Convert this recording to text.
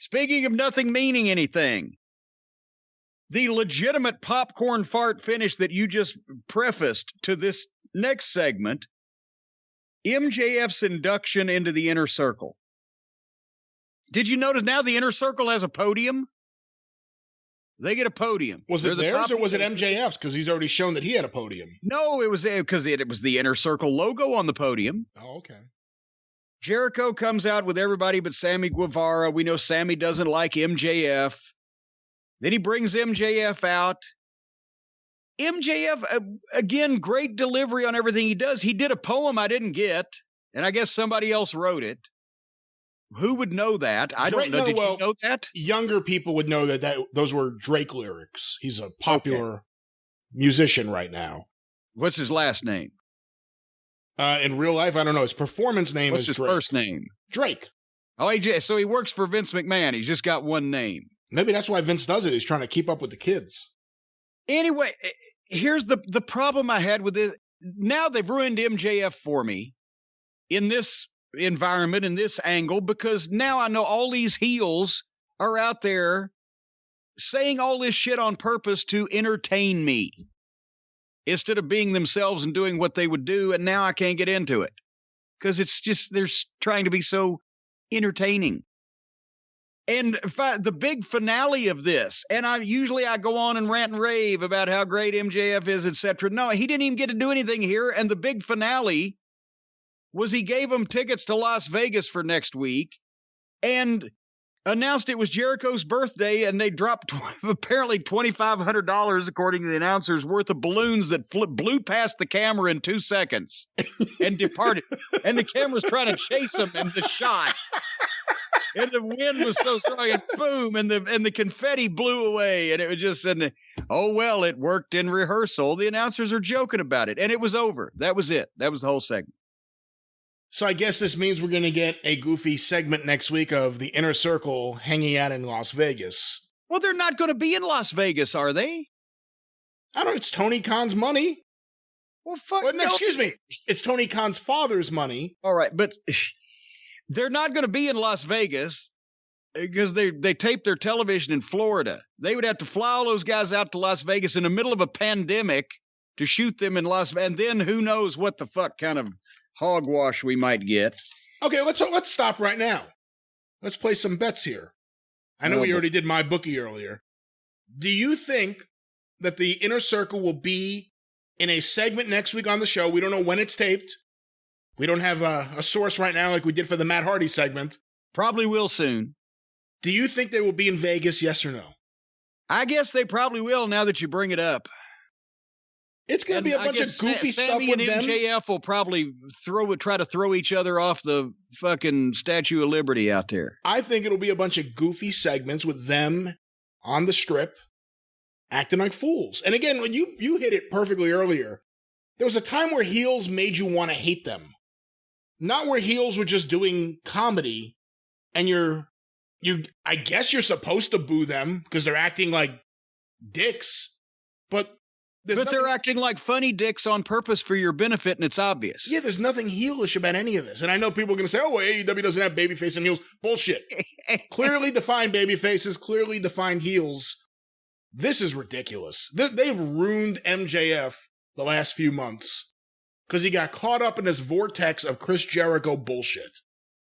Speaking of nothing meaning anything, the legitimate popcorn fart finish that you just prefaced to this next segment, MJF's induction into the Inner Circle. Did you notice now the Inner Circle has a podium? They get a podium. Was it theirs or was it MJF's? Because he's already shown that he had a podium. No, it was because it was the Inner Circle logo on the podium. Oh, okay. Jericho comes out with everybody but Sammy Guevara. We know Sammy doesn't like MJF. Then he brings MJF out. MJF, again, great delivery on everything he does. He did a poem I didn't get, and I guess somebody else wrote it. Who would know that? I don't know. Did you know that? Younger people would know that those were Drake lyrics. He's a popular musician right now. What's his last name? In real life, I don't know. His performance name is Drake. What's his first name? Drake. Oh, so he works for Vince McMahon. He's just got one name. Maybe that's why Vince does it. He's trying to keep up with the kids. Anyway, here's the problem I had with this. Now they've ruined MJF for me in this environment, in this angle, because now I know all these heels are out there saying all this shit on purpose to entertain me instead of being themselves and doing what they would do. And now I can't get into it because it's just, they're trying to be so entertaining. And the big finale of this, and I go on and rant and rave about how great MJF is, etc. No, he didn't even get to do anything here. And the big finale was he gave them tickets to Las Vegas for next week and announced it was Jericho's birthday, and they dropped apparently $2,500, according to the announcers, worth of balloons that blew past the camera in 2 seconds and departed. And the camera's trying to chase them in the shot. And the wind was so strong, and boom, and the confetti blew away, and it was just, oh, well, it worked in rehearsal. The announcers are joking about it, and it was over. That was it. That was the whole segment. So I guess this means we're going to get a goofy segment next week of the Inner Circle hanging out in Las Vegas. Well, they're not going to be in Las Vegas, are they? I don't know. It's Tony Khan's money. Well, fuck no. Excuse me. It's Tony Khan's father's money. All right, but they're not going to be in Las Vegas because they tape their television in Florida. They would have to fly all those guys out to Las Vegas in the middle of a pandemic to shoot them in Las Vegas. And then who knows what the fuck kind of hogwash we might get. Okay, let's stop right now. Let's play some bets here. I know we already did my bookie earlier. Do you think that the Inner Circle will be in a segment next week on the show? We don't know when it's taped. We don't have a source right now like we did for the Matt Hardy segment. Probably will soon. Do you think they will be in Vegas, yes or no? I guess they probably will now that you bring it up. It's going to be a bunch of goofy stuff with them. Sammy and MJF will probably try to throw each other off the fucking Statue of Liberty out there. I think it'll be a bunch of goofy segments with them on the strip acting like fools. And again, you hit it perfectly earlier. There was a time where heels made you want to hate them. Not where heels were just doing comedy and I guess you're supposed to boo them because they're acting like dicks, but they're acting like funny dicks on purpose for your benefit, and it's obvious. Yeah, there's nothing heelish about any of this. And I know people are going to say, oh, well, AEW doesn't have babyface and heels. Bullshit. Clearly defined babyfaces, clearly defined heels. This is ridiculous. They've ruined MJF the last few months because he got caught up in this vortex of Chris Jericho bullshit.